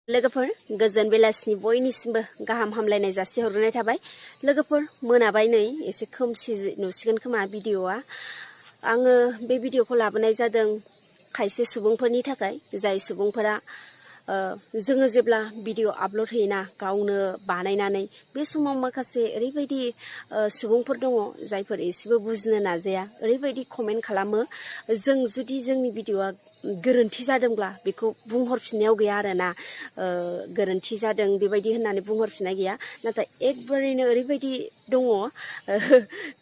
लोगोफोर गोजोन बेलासिनि बयनिसिमबो गाहाम हामलायनाय जासिहरनाय थाबाय। लोगोफोर मोनाबाय नै एसे खोमसि नुसिगोन खोमा भिडिअआ। आङो बे भिडिअखौ लाबोनाय जादों खायसे सुबुंफोरनि थाखाय, जाय सुबुंफोरा जोङो जेब्ला भिडिअ आपल'ड होयोना गावनो बानायनानै, बे समाव माखासे ओरैबायदि सुबुंफोर दङ जायफोर एसेबो बुजिनो नाजाया, ओरैबायदि कमेन्ट खालामो। जों जुदि जोंनि भिडिअआ गोरोन्थि जादोंब्ला बेखौ बुंहरफिननायाव गैया आरोना, गोरोन्थि जादों बेबायदि होननानै बुंहरफिननाय गैया। नाथाय एकबारैनो ओरैबायदि दङ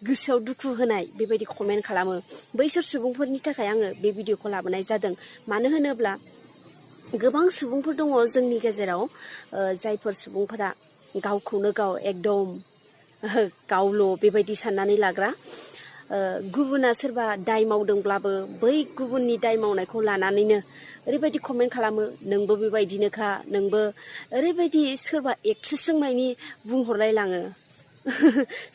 गोसोआव दुखु होनाय बेबायदि कमेन्ट खालामो। बैसोर सुबुंफोरनि थाखाय आङो बे भिडिअखौ लाबोनाय जादों। मानो होनोब्ला गोबां सुबुंफोर दङ जोंनि गेजेराव जायफोर सुबुंफोरा गावखौनो गाव एकदम गावल' बेबायदि साननानै लाग्रा। गुबुना सोरबा दाय मावदोंब्लाबो बै गुबुननि दाय मावनायखौ लानानैनो ओरैबायदि कमेन्ट खालामो, नोंबो बेबायदिनोखा, नोंबो ओरैबायदि सोरबा एक्ट्रेसजों मानि बुंहरलाय लाङो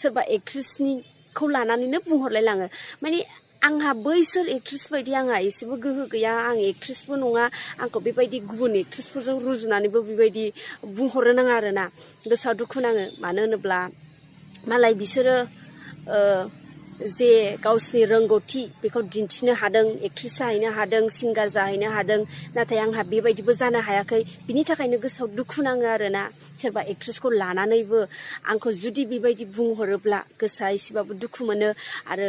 सोरबा एक्ट्रेसनिखौ लानानैनो बुंहरलाय लाङो। माने आंहा बैसोर एक्ट्रेस बायदि आंहा एसेबो गोहो गैया, आं एक्ट्रेसबो नङा, आंखौ बेबायदि गुबुन एक्ट्रेसफोरजों रुजुनानैबो बेबायदि बुंहरनो नाङा आरोना। गोसोआव दुखु नाङो। मानो होनोब्ला मालाय बिसोरो जे गावसिनि रोंगौथि बेखौ दिन्थिनो हादों, एक्ट्रेस जाहैनो हादों, सिंगार जाहैनो हादों, नाथाय आंहा बेबायदिबो जानो हायाखै। बिनि थाखायनो गोसोआव दुखु नाङो आरोना। सोरबा एक्ट्रेसखौ लानानैबो आंखौ जुदि बेबायदि बुंहरोब्ला गोसोआ एसेबाबो दुखु मोनो। आरो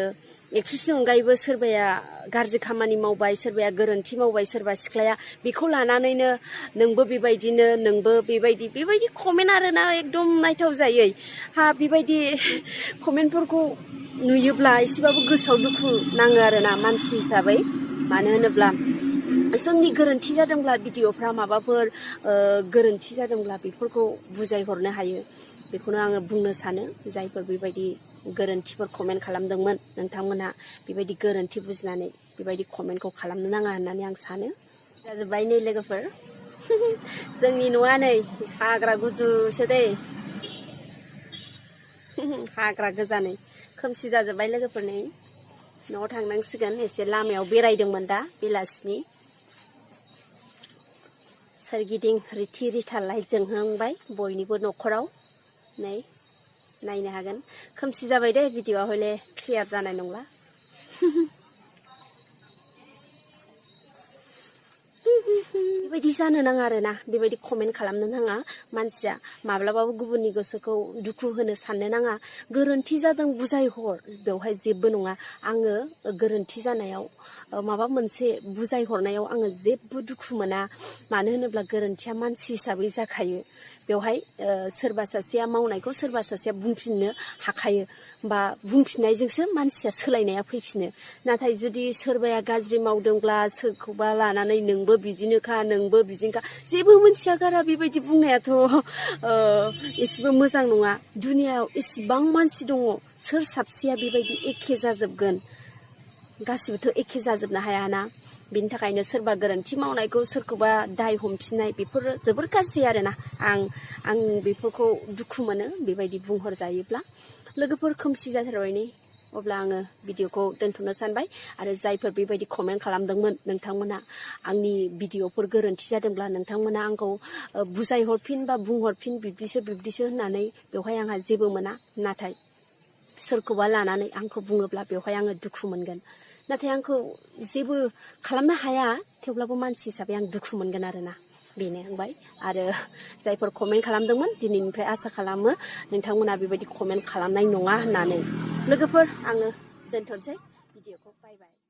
एक्ट्रेसनि अनगायैबो सोरबाया गाज्रि खामानि मावबाय, सोरबाया गोरोन्थि मावबाय, सोरबा सिख्लाया बेखौ लानानैनो नोंबो बेबायदिनो, नोंबो बेबायदि कमेन्ट आरोना, एकदम नायथाव जायै। बेबायदि कमेन्टफोरखौ नुयोब्ला एसेबाबो गोसोआव दुखु नाङो आरोना मानसि हिसाबै। मानो होनोब्ला जोंनि गोरोन्थि जादोंब्ला भिडिअफ्रा माबाफोर गोरोन्थि जादोंब्ला बेफोरखौ बुजायहरनो हायो। बेखौनो आङो बुंनो सानो। जायफोर बेबायदि गोरोन्थिफोर कमेन्ट खालामदोंमोन, नोंथांमोनहा बेबायदि गोरोन्थि बुजिनानै बेबायदि कमेन्टखौ खालामनो नाङा होननानै आं सानो। जाजोब्बाय नै लोगोफोर जोंनि न'आ नै हाग्रा गुदुसो दै हाग्रा गोजा नै खोमसि जाजोब्बाय लोगोफोर। नै न'आव थांनांसिगोन। एसे लामायाव बेरायदोंमोन दा बेलासिनि। सोरगिदिं रिथि रिथा लाइट जोंहांबाय बयनिबो न'खराव। नै नायनो हागोन। खोमसि जाबाय दे, भिडिअआ हले क्लियार जानाय नंला। बेबायदि जानो नाङा आरोना, बेबायदि कमेन्ट खालामनो नाङा। मानसिया माब्लाबाबो गुबुननि गोसोखौ दुखु होनो साननो नाङा। गोरोन्थि जादों बुजायहर, बेवहाय जेबो नङा। आङो गोरोन्थि जानायाव माबा मोनसे बुजायहरनायाव आङो जेबो दुखु मोना। मानो होनोब्ला गोरोन्थिया मानसि हिसाबै जाखायो। बेवहाय सोरबा सासेया मावनायखौ सोरबा सासेया बुंफिननो हाखायो, बा बुंफिननायजोंसो मानसिया सोलायनाया फैफिनो। नाथाय जुदि सोरबाया गाज्रि मावदोंब्ला सोरखौबा लानानै नोंबो बिदिनोखा, नोंबो बिदिनोखा, जेबो मोनथिया गारा बेबायदि बुंनायाथ' एसेबो मोजां नङा। दुनियायाव एसेबां मानसि दङ, सोर साबसेया बेबायदि एखे जाजोबगोन? गासिबोथ' एखे जाजोबनो हायाना। बिनि थाखायनो सोरबा गोरोन्थि मावनायखौ सोरखौबा दाय हमफिननाय बेफोरो जोबोर गाज्रि आरोना। आं बेफोरखौ दुखु मोनो बेबायदि बुंहरजायोब्ला। लोगोफोर खोमसि जाथारबाय नै, अब्ला आङो भिडिअखौ दोनथ'नो सानबाय। आरो जायफोर बेबायदि कमेन्ट खालामदोंमोन, नोंथांमोना आंनि भिडिअफोर गोरोन्थि जादोंब्ला नोंथांमोना आंखौ बुजायहरफिन बा बुंहरफिन, बिब्दिसो होननानै बेवहाय आंहा जेबो मोना। नाथाय सोरखौबा लानानै आंखौ बुङोब्ला बेवहाय आङो दुखु मोनगोन। नाथाय आंखौ जेबो खालामनो हाया, थेवब्लाबो मानसि हिसाबै आं दुखु मोनगोन आरोना। बेनो होनबाय। आरो जायफोर कमेन्ट खालामदोंमोन, दिनैनिफ्राय आसा खालामो नोंथांमोना बेबायदि कमेन्ट खालामनाय नङा होननानै। लोगोफोर आङो दोनथ'नोसै भिडिअखौ। बाय बाय।